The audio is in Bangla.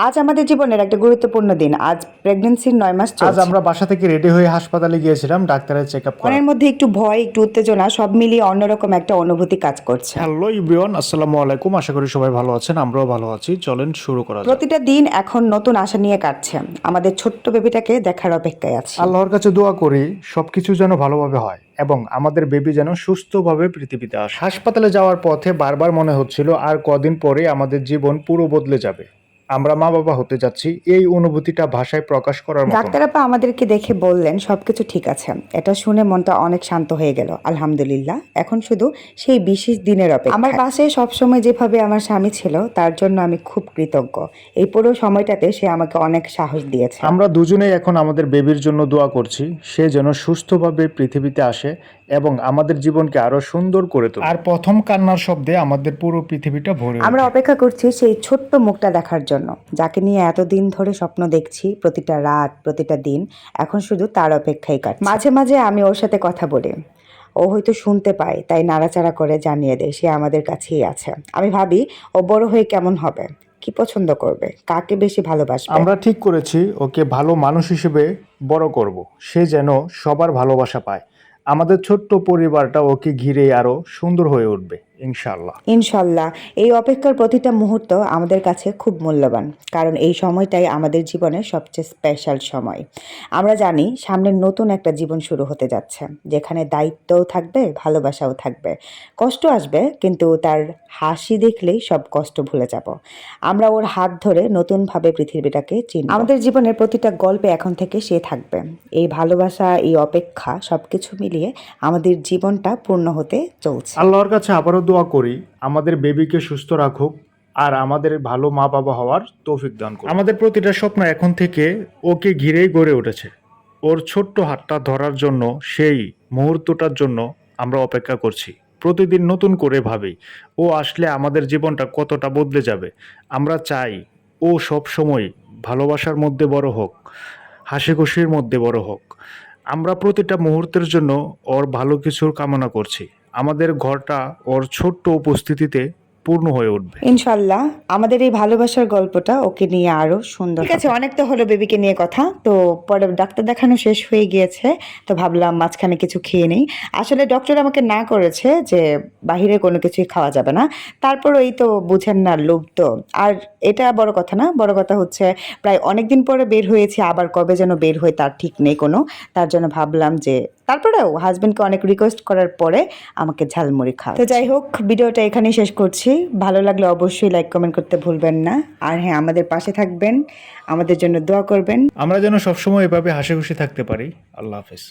আজ আমাদের জীবনের একটা গুরুত্বপূর্ণ দিন। আজ প্রেগন্যান্সির 9 মাস আজ চলছে। আমরা বাসা থেকে রেডি হয়ে হাসপাতালে গিয়েছিলাম ডাক্তারের চেক আপ করার। মনের মধ্যে একটু ভয়, একটু উত্তেজনা, সব মিলিয়ে অন্যরকম একটা অনুভূতি কাজ করছে। হ্যালো ইব্রিয়ান, আসসালামু আলাইকুম। আশা করি সবাই ভালো আছেন, আমরাও ভালো আছি। চলেন শুরু করা যাক। প্রতিটা দিন এখন নতুন আশা নিয়ে কাটছে। আমাদের ছোট্ট বেবিটাকে দেখার অপেক্ষায় আছি। আল্লাহর কাছে দোয়া করি সবকিছু যেন ভালোভাবে হয় এবং আমাদের বেবি যেন সুস্থভাবে পৃথিবীতে আসে। হাসপাতালে যাওয়ার পথে বারবার মনে হচ্ছিল আর কদিন পরে আমাদের জীবন পুরো বদলে যাবে। আমরা মা বাবা হতে যাচ্ছি, এই অনুভূতিটা ভাষায় প্রকাশ করার মতো না। ডাক্তার আপা আমাদেরকে দেখে বললেন সবকিছু ঠিক আছে। এটা শুনে মনটা অনেক শান্ত হয়ে গেল। আলহামদুলিল্লাহ, এখন শুধু সেই বিশেষ দিনের অপেক্ষা। আমার পাশে সবসময় যেভাবে আমার স্বামী ছিল তার জন্য আমি খুব কৃতজ্ঞ। এই পুরো সময়টাতে সে আমাকে অনেক সাহস দিয়েছে। আমরা দুজনেই এখন আমাদের বেবির জন্য দোয়া করছি, সে যেন সুস্থভাবে পৃথিবীতে আসে এবং আমাদের জীবনকে আরো সুন্দর করে তোলে। আর প্রথম কান্নার শব্দে আমাদের পুরো পৃথিবীটা ভরে আমরা ওঠে। অপেক্ষা করছি সেই ছোট্ট মুখটা দেখার জন্য, যাকে নিয়ে এতদিন ধরে স্বপ্ন দেখছি। প্রতিটা রাত, প্রতিটা দিন এখন শুধু তার অপেক্ষাই কাটছে। মাঝে মাঝে আমি ওর সাথে কথা বলি। ও হয়তো শুনতে পায়, তাই নাড়াচাড়া করে জানিয়ে দেয় সে আমাদের কাছেই আছে। আমি ভাবি ও বড় হয়ে কেমন হবে, কি পছন্দ করবে, কাকে বেশি ভালোবাসবে। আমরা ঠিক করেছি ওকে ভালো মানুষ হিসেবে বড় করব, সে যেন সবার ভালোবাসা পায়। আমাদের ছোট্ট পরিবারটা ওকে ঘিরে আরো সুন্দর হয়ে উঠবে ইনশাআল্লাহ। ইনশাল্লাহ। এই অপেক্ষার প্রতিটা মুহূর্ত আমাদের কাছে খুব মূল্যবান, কারণ এই সময়টাই আমাদের জীবনের সবচেয়ে স্পেশাল সময়। আমরা জানি সামনের নতুন একটা জীবন শুরু হতে যাচ্ছে, যেখানে দায়িত্বও থাকবে, ভালোবাসাও থাকবে। কষ্ট আসবে, কিন্তু তার হাসি দেখলেই সব কষ্ট ভুলে যাব। আমরা ওর হাত ধরে নতুনভাবে পৃথিবীটাকে চিনব। আমাদের জীবনের প্রতিটা গল্পে এখন থেকে সে থাকবে। এই ভালোবাসা, এই অপেক্ষা, সবকিছু মিলিয়ে আমাদের জীবনটা পূর্ণ হতে চলছে। আল্লাহর কাছে আবারও দোয়া করি আমাদের বেবিকে সুস্থ রাখুক আর আমাদের ভালো মা বাবা হওয়ার তৌফিক দান করুন। আমাদের প্রতিটা স্বপ্ন এখন থেকে ওকে ঘিরেই গড়ে উঠেছে। ওর ছোট্ট হাতটা ধরার জন্য, সেই মুহূর্তটার জন্য আমরা অপেক্ষা করছি। প্রতিদিন নতুন করে ভাবি ও আসলে আমাদের জীবনটা কতটা বদলে যাবে। আমরা চাই ও সব সময় ভালোবাসার মধ্যে বড় হোক, হাসি খুশির মধ্যে বড় হোক। আমরা প্রতিটা মুহূর্তের জন্য ওর ভালো কিছুর কামনা করছি। আমাদের ঘরটা ওর ছোট্ট উপস্থিতিতে পূর্ণ হয়ে উঠবে ইনশাল্লাহ। আমাদের এই ভালোবাসার গল্পটা ওকে নিয়ে আরো সুন্দর। ঠিক আছে, অনেক তো হলো বেবিকে নিয়ে কথা। তো পরে ডাক্তার দেখানো শেষ হয়ে গিয়েছে, তো ভাবলাম মাঝখানে কিছু খেয়ে নেই। আসলে ডক্টর আমাকে না করেছে যে বাহিরে কোনো কিছুই খাওয়া যাবে না। তারপর এই তো বুঝেন না, লোভ তো। আর এটা বড় কথা না, বড় কথা হচ্ছে প্রায় অনেকদিন পরে বের হয়েছি, আবার কবে যেন বের হয়ে তার ঠিক নেই কোনো। তার জন্য ভাবলাম যে তারপরেও হাজবেন্ডকে অনেক রিকোয়েস্ট করার পরে আমাকে ঝালমুড়ি খাওয়া। তো যাই হোক, ভিডিওটা এখানেই শেষ করছি। ভালো লাগলে অবশ্যই লাইক কমেন্ট করতে ভুলবেন না। আর হ্যাঁ, আমাদের পাশে থাকবেন, আমাদের জন্য দোয়া করবেন। আমরা যেন সবসময় এভাবে হাসি খুশি থাকতে পারি। আল্লাহ হাফেজ।